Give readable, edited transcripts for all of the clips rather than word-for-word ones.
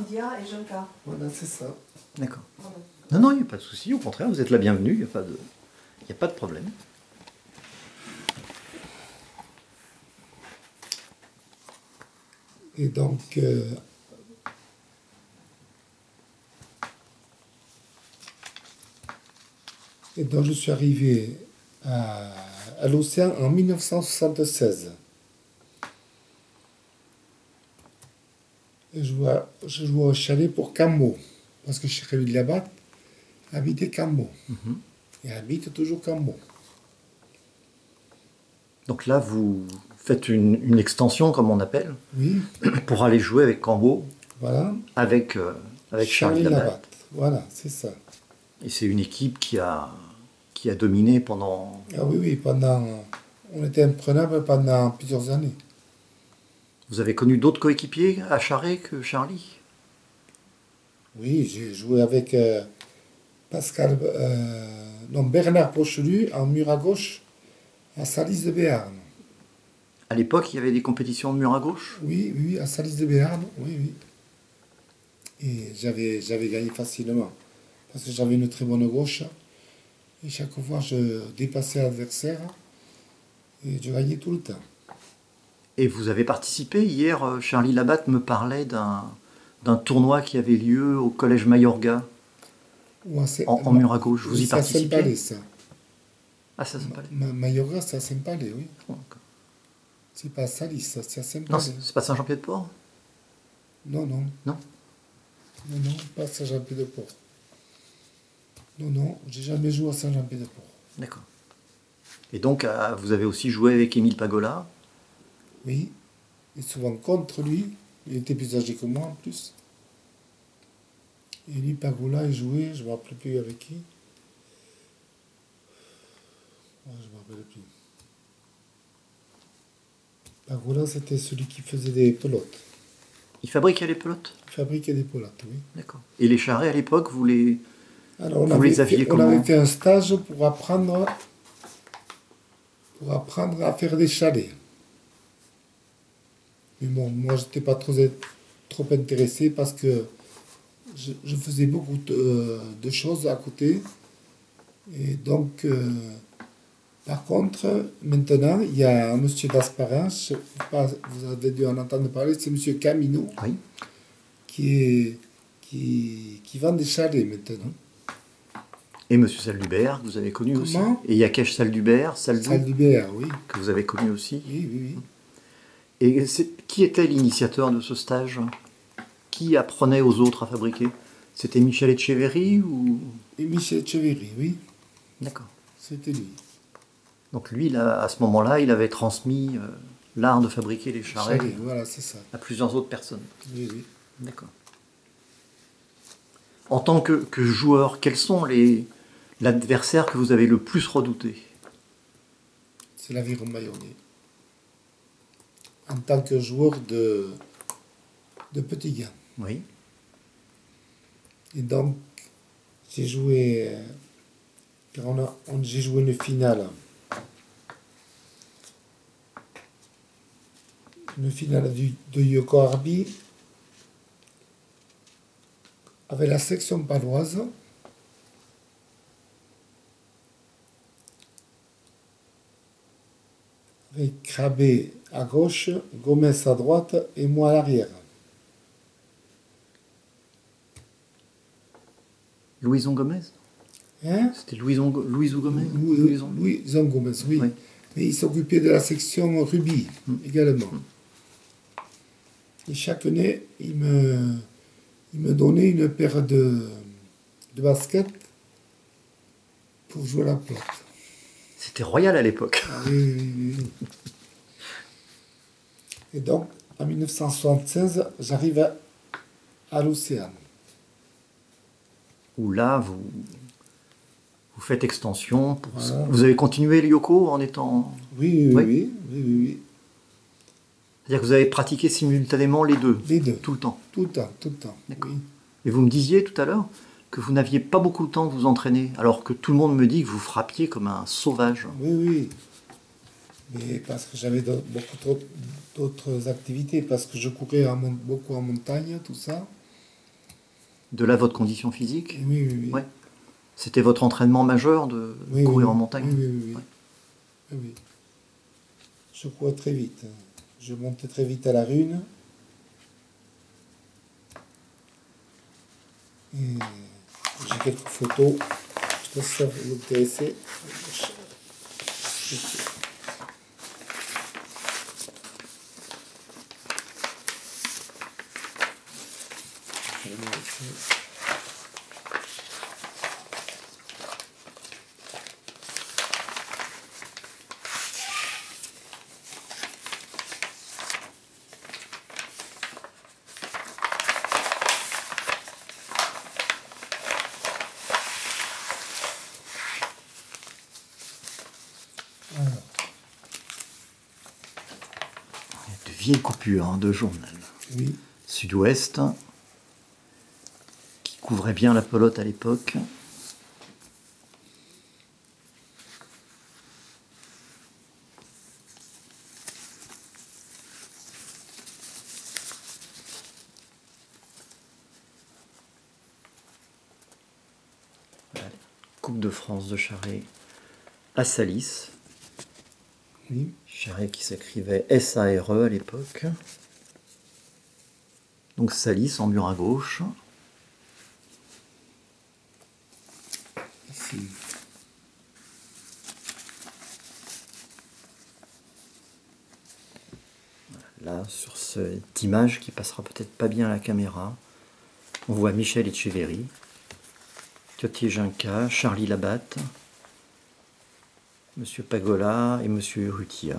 Lydia et Jonka. Voilà, c'est ça. D'accord. Voilà. Non, non, il n'y a pas de souci. Au contraire, vous êtes la bienvenue. Il n'y a pas de problème. Et donc, je suis arrivé à l'Océan en 1976. Et je jouais au chalet pour Camo, parce que Charlie Labatte habitait Camo. Et habite toujours Camo. Donc là, vous faites une extension, comme on appelle, Oui, pour aller jouer avec Cambo, voilà. avec Charlie Labatte. Voilà, c'est ça. Et c'est une équipe qui a dominé pendant... Ah oui, oui, on était imprenable pendant plusieurs années. Vous avez connu d'autres coéquipiers à Charret que Charlie? Oui, j'ai joué avec Bernard Pochelu en mur à gauche à Salis de Béarn. À l'époque, il y avait des compétitions de mur à gauche? Oui, oui, à Salis de Béarn, oui, oui. Et j'avais gagné facilement, parce que j'avais une très bonne gauche. Et chaque fois, je dépassais l'adversaire et je gagnais tout le temps. Et vous avez participé hier, Charlie Labatte me parlait d'un tournoi qui avait lieu au collège Mayorga, en mur à gauche. Vous y participiez? C'est à Saint-Palais, ça. Ah, ça, c'est pas Mayorga, c'est à Saint-Palais, oui. Oh, d'accord. C'est pas à Salis, ça, c'est à Non, Saint-Palais. c'est pas Saint-Jean-Pied-de-Port? Non, non. Non? Non, non, pas à Saint-Jean-Pied-de-Port. Non, non, j'ai jamais joué à Saint-Jean-Pied-de-Port. D'accord. Et donc, vous avez aussi joué avec Émile Pagola? Oui, et souvent contre lui. Il était plus âgé que moi en plus. Et lui, Pagola, il jouait, je ne me rappelle plus avec qui. Ouais, je ne me rappelle plus. Pagola, c'était celui qui faisait des pelotes. Il fabriquait les pelotes? Il fabriquait des pelotes, oui. D'accord. Et les charrets, à l'époque, vous les aviez on comment? avait fait un stage pour apprendre à faire des chalets. Mais bon, moi, je n'étais pas trop intéressé parce que je faisais beaucoup de choses à côté. Et donc, par contre, maintenant, il y a un monsieur d'Asparin, je sais pas, vous avez dû en entendre parler, c'est monsieur Camino, Oui. qui vend des chalets maintenant. Et monsieur Saldubert, que vous avez connu aussi? Comment? Et Yakesh Saldubert, Saldubert, oui. que vous avez connu aussi? Oui, oui, oui. Et qui était l'initiateur de ce stage? Qui apprenait aux autres à fabriquer? C'était Michel Etcheverry ou... Et Michel Etcheverry, oui, D'accord. c'était lui. Donc lui, là, à ce moment-là, il avait transmis l'art de fabriquer les charrets Chalet, voilà, c'est ça. à plusieurs autres personnes. Oui, oui. D'accord. En tant que joueur, quels sont l'adversaire que vous avez le plus redouté? C'est l'Aviron Bayonnais. En tant que joueur de petits gars. Oui. Et donc, j'ai joué... j'ai joué une finale. Une finale de Yoko Arbi avec la section paloise. Avec Crabé à gauche, Gomez à droite et moi à l'arrière. Louison Gomez? Hein? C'était Louison Gomez? Louison Gomez, oui. Oui. Mais il s'occupait de la section rugby également. Et chaque année, il me donnait une paire de baskets pour jouer à la plate. C'était royal à l'époque. Ah, oui, oui, oui, oui. Et donc, en 1976, j'arrive à l'Océan. Où là, vous faites extension. Voilà. Vous avez continué le Yoko en étant... Oui, oui, Oui. oui, oui, oui, oui. C'est-à-dire que vous avez pratiqué simultanément les deux? Les deux. Tout le temps? Tout le temps, tout le temps. D'accord. Oui. Et vous me disiez tout à l'heure que vous n'aviez pas beaucoup de temps de vous entraîner, alors que tout le monde me dit que vous frappiez comme un sauvage. Oui, oui. Mais parce que j'avais beaucoup d'autres activités, parce que je courais beaucoup en montagne, tout ça. De là votre condition physique? Oui, oui, oui. Ouais. C'était votre entraînement majeur de courir en montagne? Oui, oui, oui. Ouais. Oui, oui. Je courais très vite. Je montais très vite à la rune. Et j'ai quelques photos. Je sais pas si ça vous intéresse. De vieilles coupures hein, de journal. Oui. Sud-Ouest, qui couvrait bien la pelote à l'époque. Coupe de France de Charret à Salis. Oui. Charret qui s'écrivait S-A-R-E à l'époque. Donc Salis en mur à gauche. Ici. Là, sur cette image qui passera peut-être pas bien à la caméra, on voit Michel Etcheverry, Tiotier Junca, Charlie Labatte, Monsieur Pagola et Monsieur Urrutia.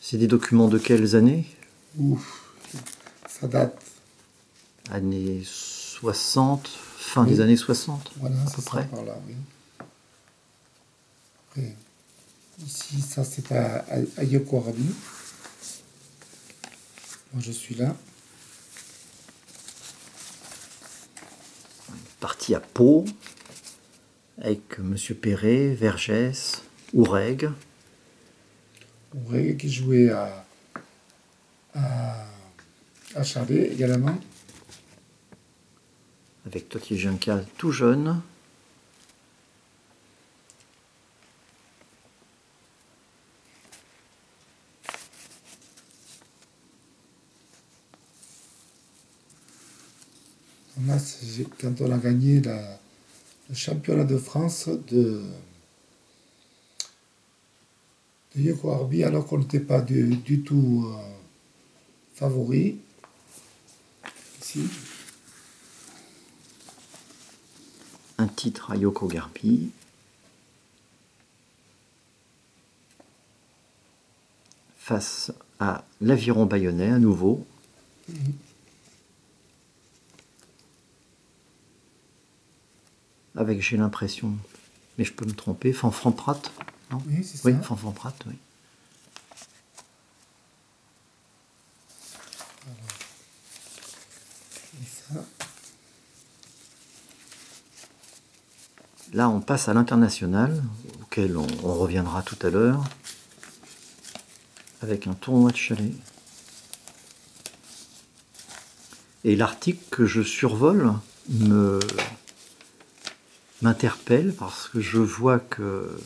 C'est des documents de quelles années? Ouf, ça date. Années 60, fin Oui. des années 60, Voilà, à peu près. par là, oui. Après, ici, ça c'est à Yokohama. Moi je suis là. Parti à Pau, avec Monsieur Perret, Vergès, Oureg. Oureg qui jouait à Charlet également. Avec Tiotier Junca tout jeune. Là, quand on a gagné le championnat de France de Yokohama, alors qu'on n'était pas du tout favori. Ici. Un titre à Yokogarbi. Face à l'Aviron Bayonnais à nouveau. Avec, j'ai l'impression, mais je peux me tromper, Fanfran-Prat, non? Oui, c'est ça. Oui, Fanfran-Prat, oui. Et ça. Là, on passe à l'international, auquel on reviendra tout à l'heure, avec un tournoi de chalet. Et l'article que je survole m'interpelle parce que je vois que,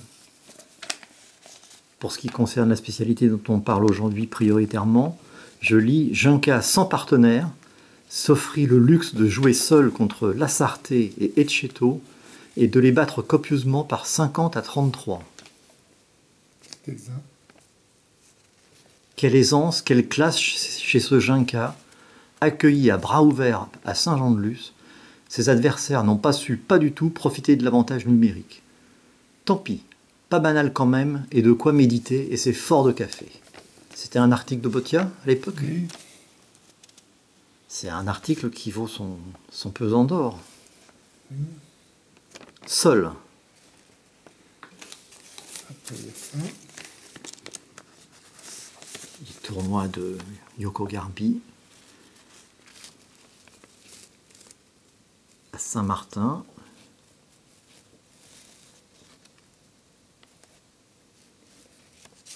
pour ce qui concerne la spécialité dont on parle aujourd'hui prioritairement, je lis « Junca sans partenaire s'offrit le luxe de jouer seul contre Lasarte et Etcheto et de les battre copieusement par 50 à 33. » C'est exact. Quelle aisance, quelle classe chez ce Junca, accueilli à bras ouverts à Saint-Jean-de-Luz. Ses adversaires n'ont pas su, pas du tout, profiter de l'avantage numérique. Tant pis, pas banal quand même, et de quoi méditer, et c'est fort de café. C'était un article de Botia à l'époque. Oui. C'est un article qui vaut son pesant d'or. Seul. Après, il y a ça. Les tournois de Yokogarbi. À Saint-Martin.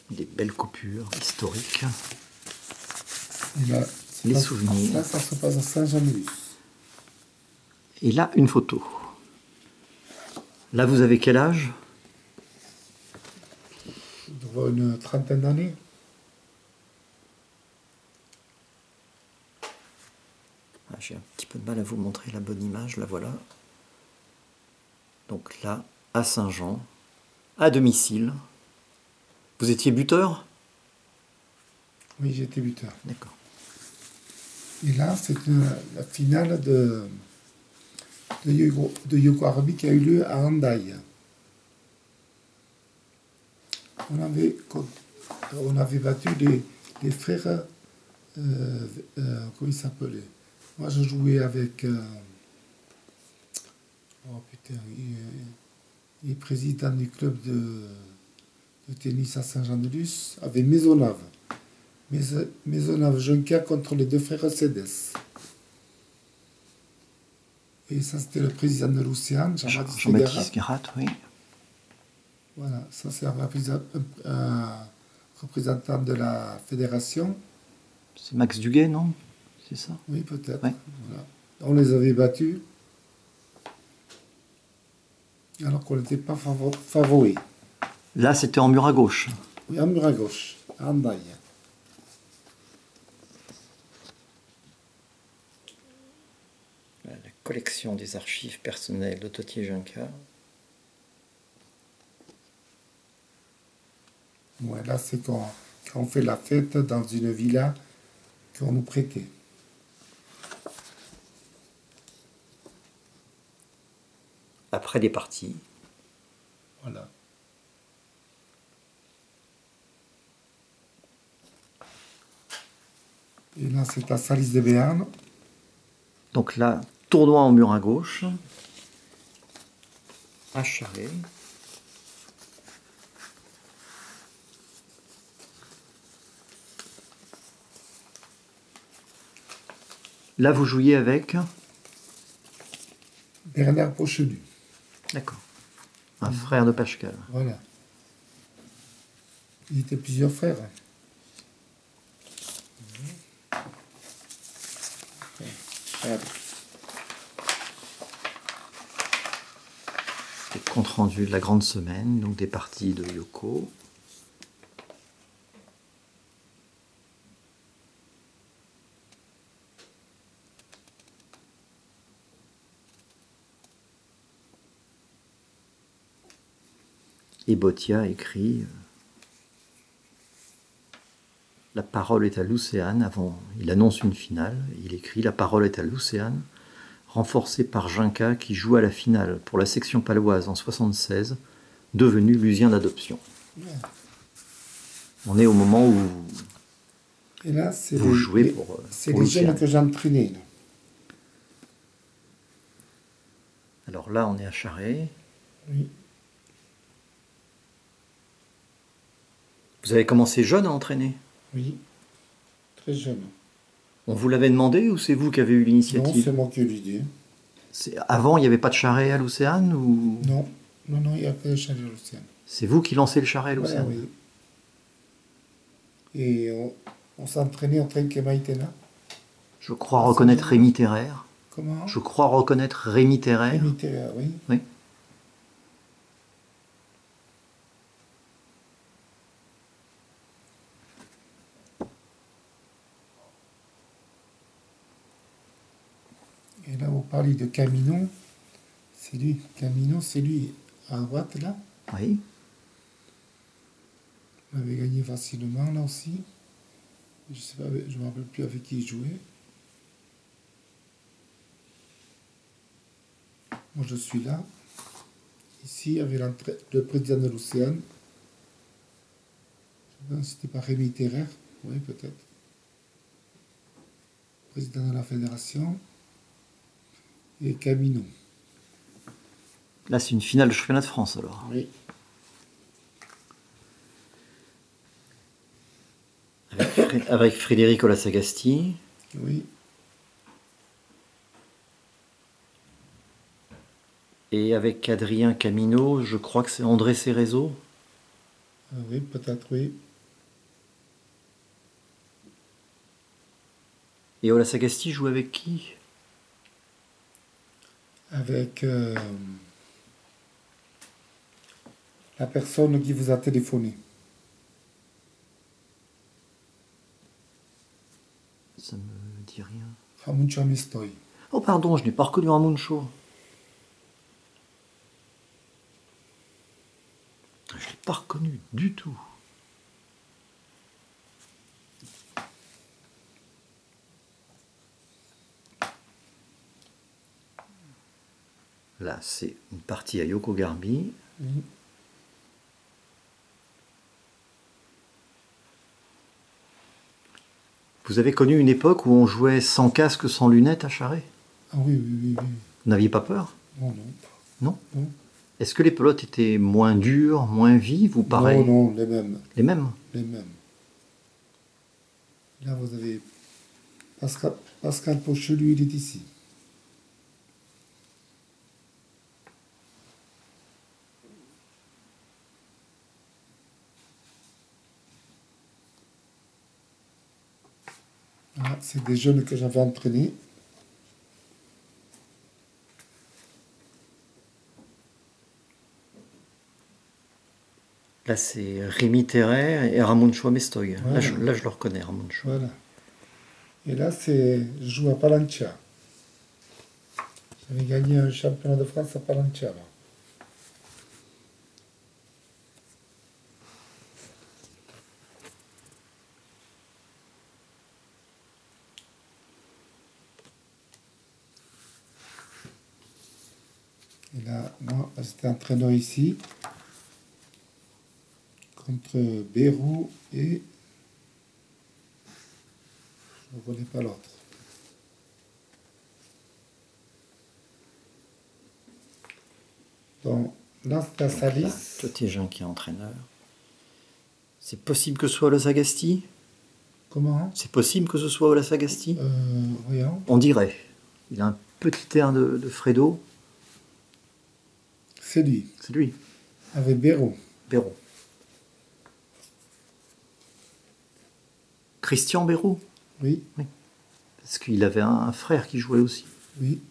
Des belles coupures historiques. Et là, les souvenirs. Ça se passe à Saint-Jean-de-Luz. Et là, une photo. Là, vous avez quel âge? Je dois avoir une trentaine d'années. Ah, j'ai un petit peu de mal à vous montrer la bonne image, la voilà. Donc là, à Saint-Jean, à domicile. Vous étiez buteur? Oui, j'étais buteur. D'accord. Et là, c'est la finale de Yoko Arabi qui a eu lieu à Handaï. On avait battu les frères, comment ils s'appelaient? Moi, je jouais avec, oh putain, il est président du club de tennis à Saint-Jean-de-Luz, avec Maisonnave. Maisonnave Juncker contre les deux frères Cedes. Et ça, c'était le président de l'Océan, Jean-Baptiste Garat, oui. Voilà, ça c'est un représentant de la fédération. C'est Max Duguay, non? C'est ça? Oui, peut-être. Ouais. Voilà. On les avait battus, alors qu'on n'était pas favoris. Là, c'était en mur à gauche. Oui, en mur à gauche, à Handaï. La collection des archives personnelles de Tottier Juncker. Ouais, là, c'est quand on fait la fête dans une villa qu'on nous prêtait. Après des parties. Voilà. Et là, c'est à Salis de Béarn. Donc là, tournoi en mur à gauche. À Charret. Là, vous jouiez avec? Bernard Pochelu. D'accord. Un frère de Pascal. Voilà. Il était plusieurs frères. Et compte rendu de la grande semaine, donc des parties de Yoko. Et Botia écrit la parole est à l'Océane. Avant, il annonce une finale. Il écrit la parole est à l'Océane, renforcé par Juncker qui joue à la finale pour la section paloise en 76, devenu lusien d'adoption. Ouais. On est au moment où Et là, c'est vous jouez pour c'est pour les jeunes Lucien. que j'entraînais. Là. Alors là, on est à Charret. Oui. Vous avez commencé jeune à entraîner? Oui. Très jeune. On vous l'avait demandé ou c'est vous qui avez eu Non, l'initiative? c'est moi qui l'ai dit. Avant, il n'y avait pas de Charret à l'Océane ou Non, il n'y a pas de chalet à l'Océan. c'est vous qui lancez le Charret à Voilà, l'Océane? oui. Et on s'entraînait en train que Maïtena. Je crois reconnaître Rémi Terrère. Comment? Je crois reconnaître Rémi Terrère. Rémi Terrère, oui. Oui. Et là, vous parlez de Camino. C'est lui. Camino, c'est lui. À droite, là. Oui. On avait gagné facilement, là aussi. Je sais pas, je ne me rappelle plus avec qui il jouait. Moi, je suis là. Ici, il y avait le président de l'Océan. Je sais pas si c'était pas Rémi Terrère. Oui, peut-être. Président de la fédération. Et Camino. Là, c'est une finale de championnat de France, alors. Oui. Avec Frédéric Olasagasti. Oui. Et avec Adrien Camino, je crois que c'est André Cérezo. Ah oui, peut-être, oui. Et Ola Sagasti joue avec qui? Avec la personne qui vous a téléphoné. Ça me dit rien. Ramuncho Mestoy. Oh pardon, je n'ai pas reconnu Ramuncho. Je ne l'ai pas reconnu du tout. Là, c'est une partie à Yoko Garbi. Oui. Vous avez connu une époque où on jouait sans casque, sans lunettes à Charret? Ah oui, oui, oui, oui. Vous n'aviez pas peur? Non, non. Non? Non. Est-ce que les pelotes étaient moins dures, moins vives ou pareil? Non, non, les mêmes. Les mêmes? Les mêmes. Là, vous avez Pascal Pochelu, il est ici. Ah, c'est des jeunes que j'avais entraînés. Là, c'est Rémi Terrer et Ramon Mestoy. Voilà. Là, je le reconnais, Ramon Chouet. Voilà. Et là, je joue à Palancia. J'avais gagné un championnat de France à Palancia. Là. Et là, moi, j'étais entraîneur ici contre Bérou et je ne connais pas l'autre. Donc là, c'est à Salis. Toi, Jean qui est entraîneur. C'est possible que ce soit Ola Sagasti? Comment? C'est possible que ce soit Ola Sagasti? Voyons. On dirait. Il a un petit air de Fredo. C'est lui. C'est lui. Avec Bérou. Béraud. Christian Béraud? Oui. Oui. Parce qu'il avait un frère qui jouait aussi. Oui.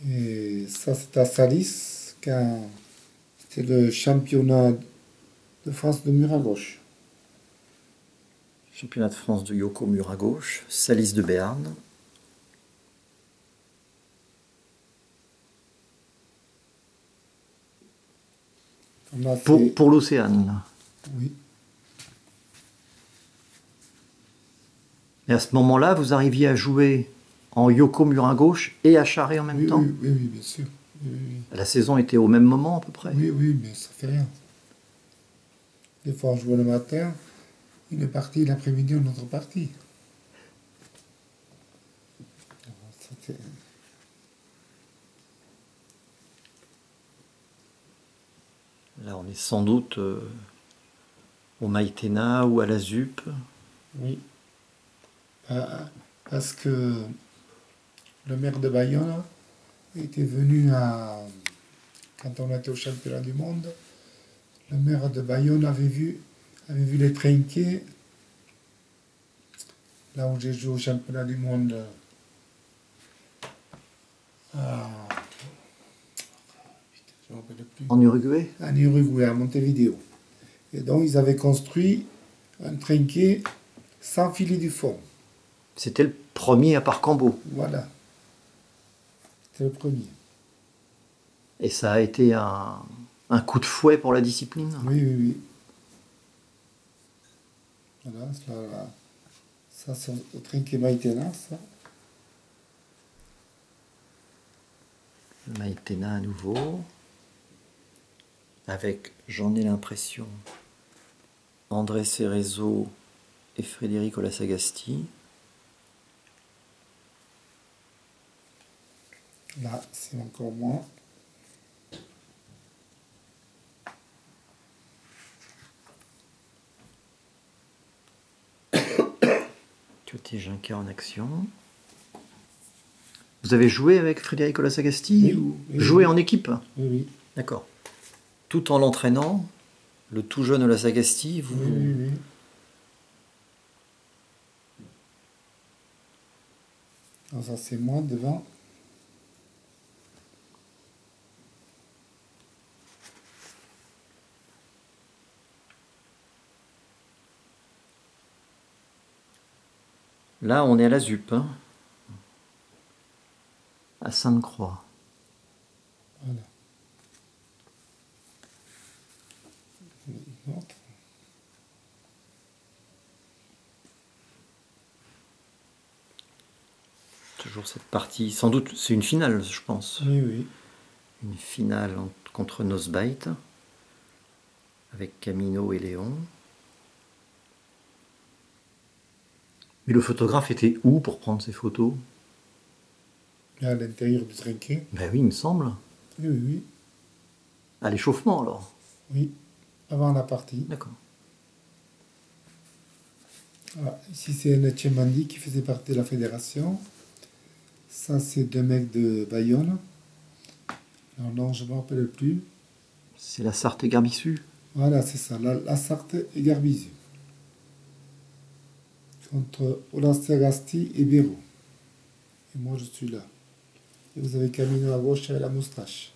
Et ça, c'est à Salis, quand c'était le championnat de France de mur à gauche. Championnat de France de Yoko mur à gauche, Salis de Béarn. Là, Pour l'Océane. oui. Et à ce moment-là, vous arriviez à jouer en Yoko mur à gauche et à Charret en même Oui, temps? oui, oui, oui, bien sûr. Oui, oui, La saison était au même moment à peu près? oui, oui, mais ça fait rien. Des fois, on jouait le matin, une partie, l'après-midi, une autre partie. C'était... Là, on est sans doute au Maïtena ou à la ZUP. Oui. Parce que le maire de Bayonne était venu quand on était au championnat du monde, le maire de Bayonne avait vu les trinquets, là où j'ai joué au championnat du monde je me rappelle plus. En Uruguay? En Uruguay, à Montevideo. Et donc, ils avaient construit un trinquet sans filet du fond. C'était le premier à Parcambo. Voilà. C'était le premier. Et ça a été un coup de fouet pour la discipline? Oui, oui, oui. Voilà, ça c'est le trinquet Maïtena, ça. Le Maïtena à nouveau. Avec, j'en ai l'impression, André Cerezo et Frédéric Olasagasti. Là, c'est encore moins. Tioté Ginca en action. Vous avez joué avec Frédéric Olasagasti? Oui, ou oui, joué oui. en équipe? Oui, oui. D'accord. Tout en l'entraînant, le tout jeune Olasagasti, vous... Oui, oui, oui. Alors ça c'est moi devant. Là, on est à la ZUP, hein, à Sainte-Croix. Voilà. Une autre. Toujours cette partie, sans doute, c'est une finale, je pense. Oui, oui. Une finale contre Nosbite, avec Camino et Léon. Mais le photographe était où pour prendre ces photos? Là, à l'intérieur du trinquet. Ben oui, il me semble. Oui, oui, oui. À l'échauffement, alors. Oui, avant la partie. D'accord. Voilà. Ici, c'est Etienne Mandy qui faisait partie de la fédération. Ça, c'est deux mecs de Bayonne. Alors non, je ne me rappelle plus. C'est la Sarthe et Garbissus. Voilà, c'est ça, la Sarthe et Garbisieux. Contre Olas-Sagasti et Béraud. Et moi, je suis là. Et vous avez Camino à gauche avec la moustache.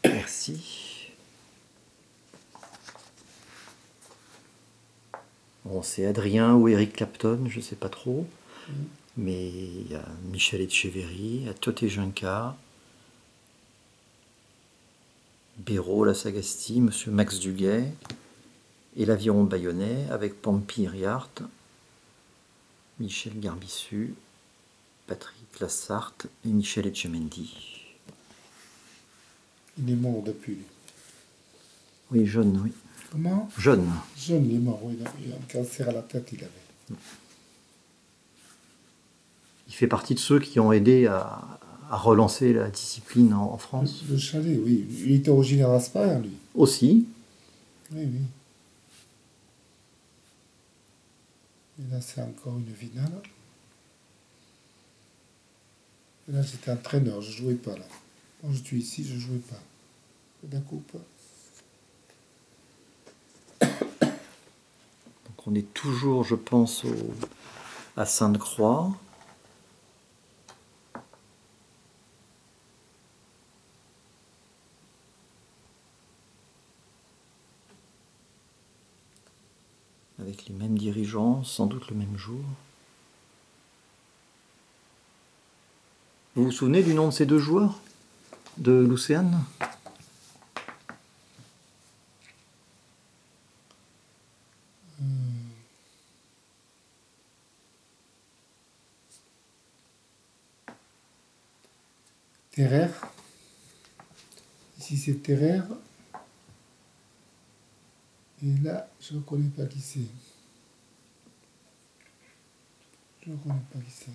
Merci. Bon, c'est Adrien ou Eric Clapton, je ne sais pas trop. Mais il y a Michel Etcheverry, il y a Toté Junca, Béraud, la Sagasti, Monsieur Max Duguay et l'aviron bayonnais avec Pampi Riart, Michel Garbissus, Patrick Lassarte et Michel Etchemendy. Il est mort depuis. Oui, jeune, oui. Comment? Jeune. Jeune, il est mort, oui. Il a un cancer à la tête, il avait. Il fait partie de ceux qui ont aidé à relancer la discipline en France. Le chalet, oui. Il était originaire d'Aspaire, lui. Aussi. Oui, oui. Et là, c'est encore une finale. Et là, j'étais entraîneur, je ne jouais pas, là. Quand je suis ici, je ne jouais pas. D'un coup, pas. Donc on est toujours, je pense, à Sainte-Croix. Avec les mêmes dirigeants, sans doute le même jour. Vous vous souvenez du nom de ces deux joueurs de l'Océane? Terrer. Ici, c'est Terrer. Et là, je ne connais pas qui c'est. Je ne connais pas qui c'est.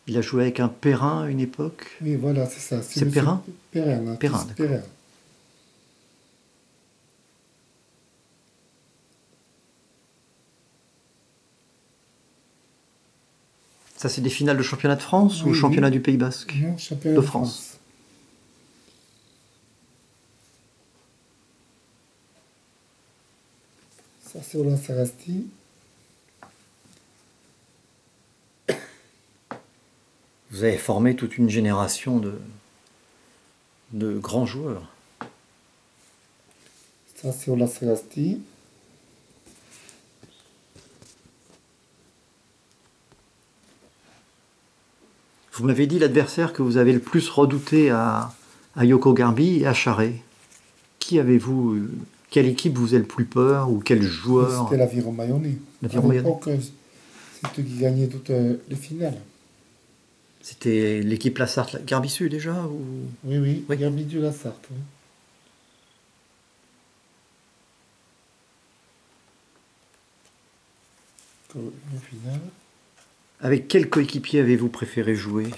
Il a joué avec un Perrin à une époque. Oui, voilà, c'est ça. C'est monsieur Perrin? Perrin, hein, Perrin, fils d'accord. Perrin. Ça, c'est des finales de championnat de France ou Oui, championnat oui. du Pays Basque? Non, championnat De de France. France. Ça, c'est Roland Sagasti. Vous avez formé toute une génération de grands joueurs. Ça, c'est Roland Sagasti. Vous m'avez dit l'adversaire que vous avez le plus redouté à Yoko Garbi et à Charret. Qui avez-vous, quelle équipe vous avez le plus peur ou quel joueur? C'était l'Aviron Mayonnais. L'Aviron À l'époque, c'est eux qui gagnaient toutes les finales. C'était l'équipe Lassarte Garbissus déjà ou... Oui, oui, Oui. Gabi de la Sarthe. Oui. Le finale. Avec quel coéquipier avez-vous préféré jouer?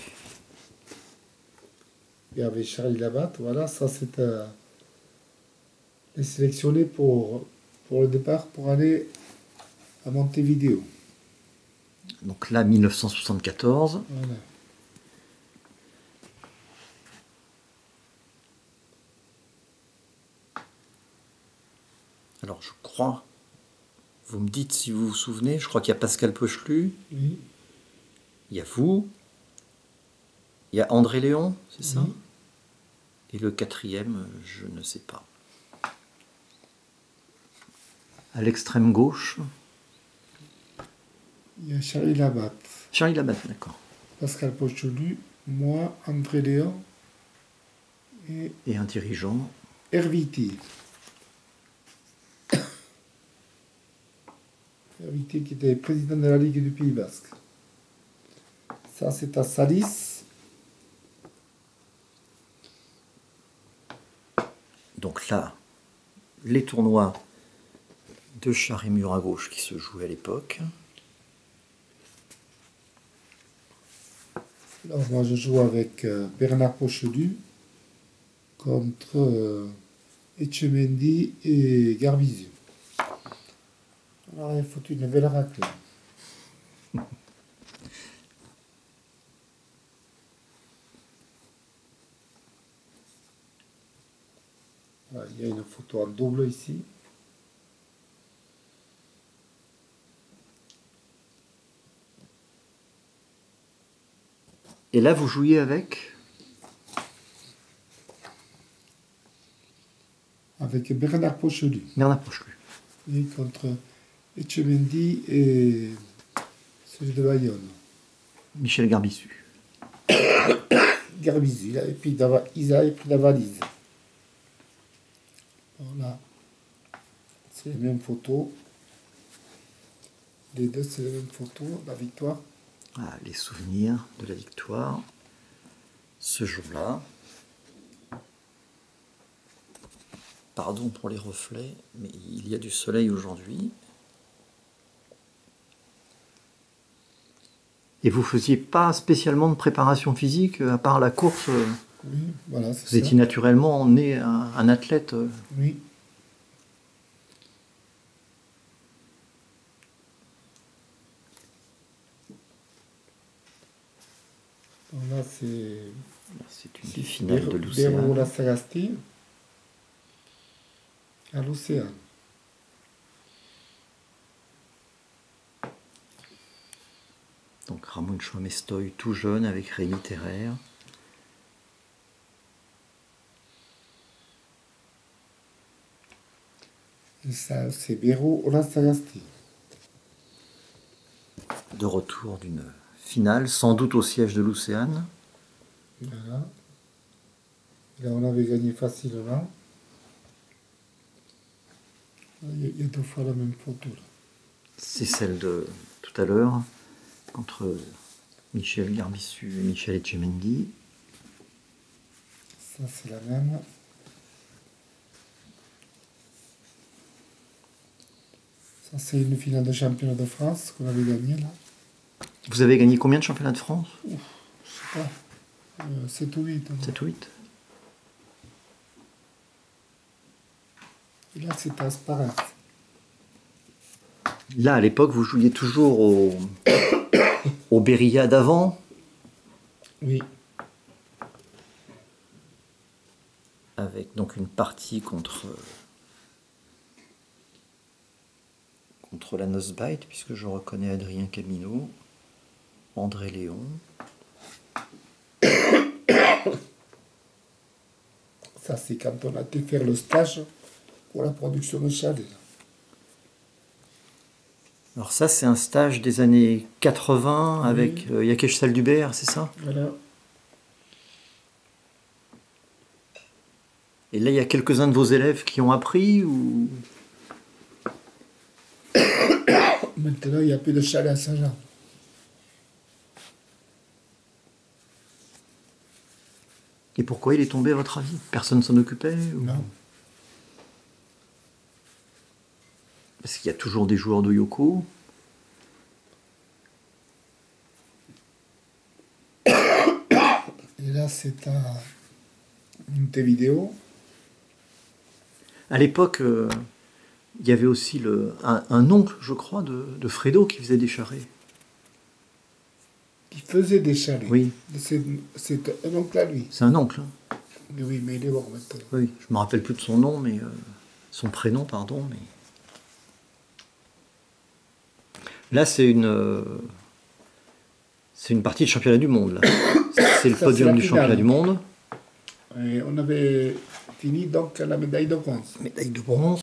Il y avait Charlie Labatte, voilà, ça c'est les sélectionnés pour le départ pour aller à Montevideo. Donc là, 1974. Voilà. Alors je crois Vous me dites si vous vous souvenez, je crois qu'il y a Pascal Pochelu, Oui. il y a vous, il y a André Léon, c'est ça? Oui. Et le quatrième, je ne sais pas. À l'extrême gauche, Il y a Charlie Labatte, Charlie Labatte, d'accord. Pascal Pochelu, moi, André Léon et Et un dirigeant. Herviti. Herviti qui était président de la Ligue du Pays Basque. Ça, c'est à Salis. Donc là, les tournois de char et mur à gauche qui se jouaient à l'époque. Alors, moi, je joue avec Bernard Pochelu contre Etchemendi et Garbizio. Alors, il faut une belle raclée. Voilà, il y a une photo en double ici. Et là, vous jouiez avec Avec Bernard Pochelu. Bernard Pochelu. Oui, contre Etchemendi et celui de Bayonne. Michel Garbissu. Garbizio, ils avaient pris la valise. Voilà. C'est les mêmes photos. Les deux, c'est les mêmes photos, la victoire. Ah, les souvenirs de la victoire ce jour-là. Pardon pour les reflets, mais il y a du soleil aujourd'hui. Et vous faisiez pas spécialement de préparation physique à part la course? Oui, voilà, c'est Vous ça. étiez naturellement né un athlète? Oui. Donc là, C'est une des finales de l'Océan. Béroula Sagasti à l'Océan. Donc Ramon Chouamestoy tout jeune avec Rémi Terrer. Et ça, c'est Béroula Sagasti. De retour d'une finale, sans doute au siège de l'Océan. Voilà. Là, on avait gagné facilement. Il y a deux fois la même photo. Là. C'est celle de tout à l'heure, contre Michel Garbissu et Michel Etchemendi. Ça, c'est la même. Ça, c'est une finale de championnat de France qu'on avait gagnée, là. Vous avez gagné combien de championnats de France? Je sais pas. 7 ou 8. 7 ou 8. Et là, c'est transparent. Là, à l'époque, vous jouiez toujours au Berilla d'avant, Oui. avec donc une partie contre la Nosebite, puisque je reconnais Adrien Camino, André Léon. Ça, c'est quand on a été faire le stage pour la production de chalet. Alors ça, c'est un stage des années 80 avec Yakesh Saldubert, c'est ça? Voilà. Et là, il y a quelques-uns de vos élèves qui ont appris ou... Maintenant, il n'y a plus de chalet à Saint-Jean. Et pourquoi il est tombé à votre avis? Personne s'en occupait ou... Non. Parce qu'il y a toujours des joueurs de Yoko. Et là, c'est à Montevideo. À l'époque, il y avait aussi un oncle, je crois, de Fredo qui faisait des charrettes. Qui faisait des chalets. Oui. C'est un oncle à lui. C'est un oncle. Hein. Oui, mais il est mort maintenant. Oui, je me rappelle plus de son nom, mais son prénom, pardon. Mais Là, c'est une partie de championnat du monde. Là. C'est le Ça, podium c'est du la championnat finale. du monde. Et on avait fini donc à la médaille de bronze. Médaille de bronze.